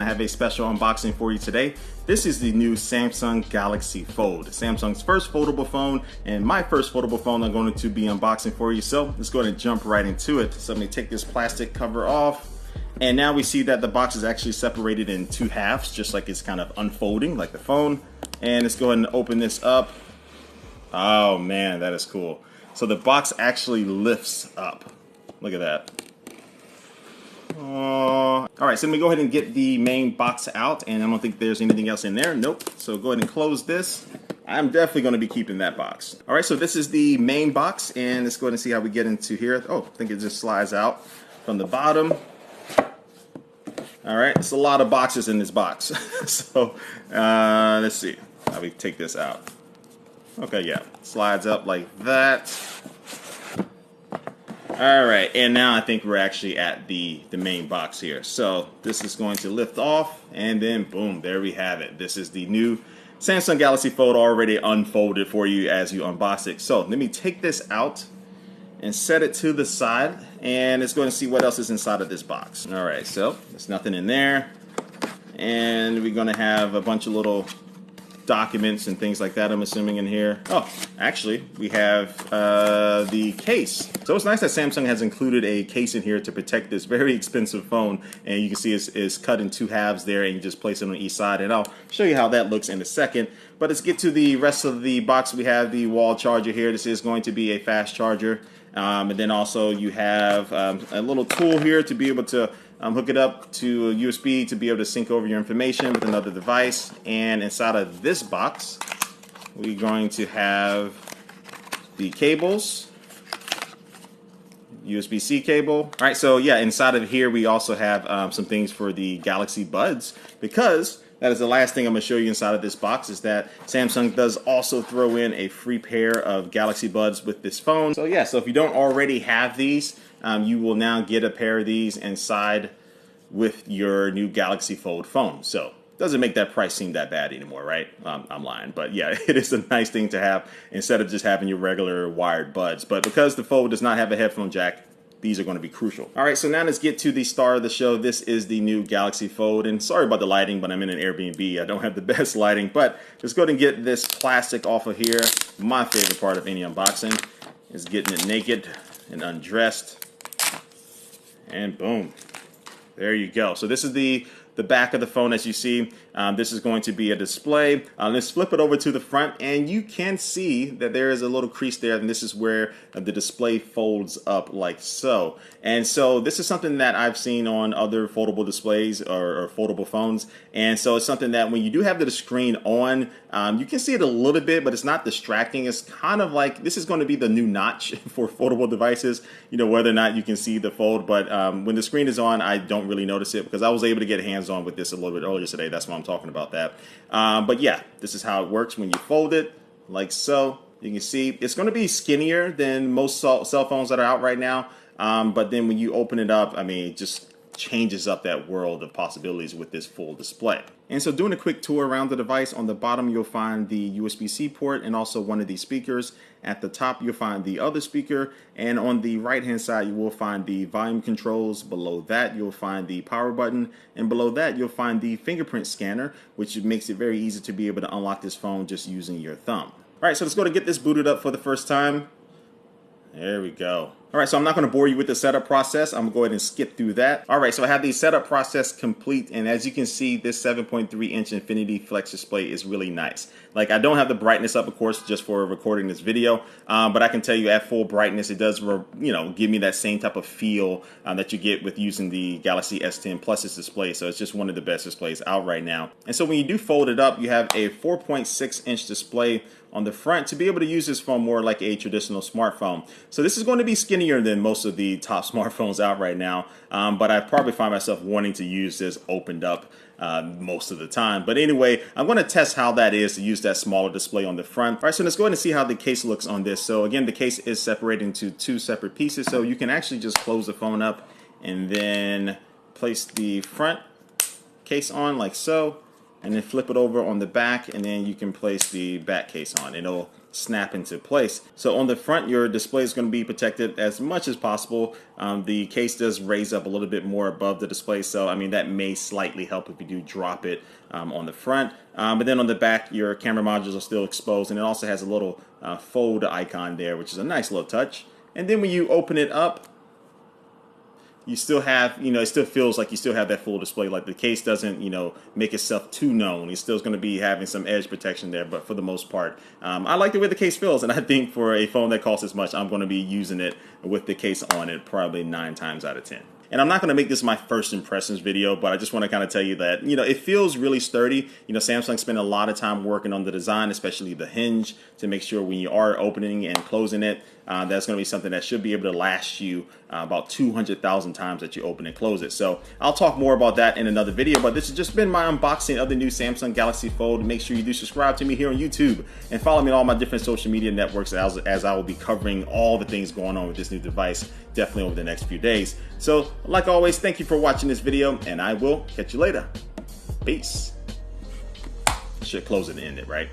I have a special unboxing for you today. This is the new Samsung Galaxy Fold, Samsung's first foldable phone and my first foldable phone I'm going to be unboxing for you. So let's go ahead and jump right into it. So let me take this plastic cover off. And now we see that the box is actually separated in two halves, just like it's kind of unfolding like the phone. And let's go ahead and open this up. Oh man, that is cool. So the box actually lifts up. Look at that. Alright, so let me go ahead and get the main box out, and I don't think there's anything else in there. Nope. So go ahead and close this. I'm definitely going to be keeping that box. Alright, so this is the main box, and let's go ahead and see how we get into here. Oh, I think it just slides out from the bottom. Alright, it's a lot of boxes in this box. So let's see how we take this out. Okay, yeah, slides up like that. Alright, and now I think we're actually at the main box here. So this is going to lift off, and then boom, there we have it. This is the new Samsung Galaxy Fold already unfolded for you as you unbox it. So let me take this out and set it to the side, and it's going to see what else is inside of this box. Alright, so there's nothing in there. And we're going to have a bunch of little documents and things like that, I'm assuming, in here. Oh, actually, we have the case. So it's nice that Samsung has included a case in here to protect this very expensive phone. And you can see it's cut in two halves there, and you just place it on each side. And I'll show you how that looks in a second. But let's get to the rest of the box. We have the wall charger here. This is going to be a fast charger. And then also you have a little tool here to be able to hook it up to a USB to be able to sync over your information with another device. And inside of this box, we're going to have the cables, USB-C cable. All right, so yeah, inside of here we also have some things for the Galaxy Buds, because that is the last thing I'm going to show you inside of this box, is that Samsung does also throw in a free pair of Galaxy Buds with this phone. So yeah, so if you don't already have these, you will now get a pair of these inside with your new Galaxy Fold phone. So doesn't make that price seem that bad anymore, right? I'm lying, but yeah, it is a nice thing to have instead of just having your regular wired buds. But because the Fold does not have a headphone jack, these are going to be crucial. All right, so now let's get to the star of the show. This is the new Galaxy Fold, and sorry about the lighting, but I'm in an Airbnb. I don't have the best lighting, but let's go ahead and get this plastic off of here. My favorite part of any unboxing is getting it naked and undressed, and boom, there you go. So this is the back of the phone, as you see. This is going to be a display. Let's flip it over to the front, and you can see that there is a little crease there, and this is where the display folds up like so. And so this is something that I've seen on other foldable displays or foldable phones, and so it's something that when you do have the screen on, you can see it a little bit, but it's not distracting. It's kind of like this is going to be the new notch for foldable devices, you know, whether or not you can see the fold. But when the screen is on, I don't really notice it because I was able to get hands on with this a little bit earlier today. That's why I'm talking about that. But yeah, this is how it works when you fold it like so. You can see it's going to be skinnier than most cell phones that are out right now. But then when you open it up, I mean, it just changes up that world of possibilities with this full display. And so doing a quick tour around the device, on the bottom you'll find the USB-C port and also one of these speakers. At the top you'll find the other speaker, and on the right hand side you will find the volume controls. Below that you'll find the power button, and below that you'll find the fingerprint scanner, which makes it very easy to be able to unlock this phone just using your thumb. Alright, so let's go to get this booted up for the first time. There we go. Alright, so I'm not going to bore you with the setup process. I'm going to go ahead and skip through that. Alright, so I have the setup process complete, and as you can see, this 7.3-inch Infinity Flex display is really nice. Like, I don't have the brightness up, of course, just for recording this video, but I can tell you at full brightness, it does, give me that same type of feel that you get with using the Galaxy S10 Plus's display. So it's just one of the best displays out right now. And so when you do fold it up, you have a 4.6-inch display on the front to be able to use this phone more like a traditional smartphone. So this is going to be skinnier than most of the top smartphones out right now, but I probably find myself wanting to use this opened up most of the time. But anyway, I'm going to test how that is to use that smaller display on the front. All right, so let's go ahead and see how the case looks on this. So again, the case is separated into two separate pieces, so you can actually just close the phone up and then place the front case on like so, and then flip it over on the back, and then you can place the back case on. It'll snap into place. So on the front, your display is going to be protected as much as possible. The case does raise up a little bit more above the display, so I mean that may slightly help if you do drop it on the front. But then on the back, your camera modules are still exposed, and it also has a little fold icon there, which is a nice little touch. And then when you open it up, you still have, it still feels like you still have that full display. Like the case doesn't, make itself too known. It's still going to be having some edge protection there, but for the most part, I like the way the case feels. And I think for a phone that costs as much, I'm going to be using it with the case on it probably 9 times out of 10. And I'm not going to make this my first impressions video, but I just want to kind of tell you that, it feels really sturdy. Samsung spent a lot of time working on the design, especially the hinge, to make sure when you are opening and closing it, that's going to be something that should be able to last you about 200,000 times that you open and close it. So I'll talk more about that in another video, but this has just been my unboxing of the new Samsung Galaxy Fold. Make sure you do subscribe to me here on YouTube and follow me on all my different social media networks as I will be covering all the things going on with this new device definitely over the next few days. So like always, thank you for watching this video, and I will catch you later. Peace. Should close it and end it, right?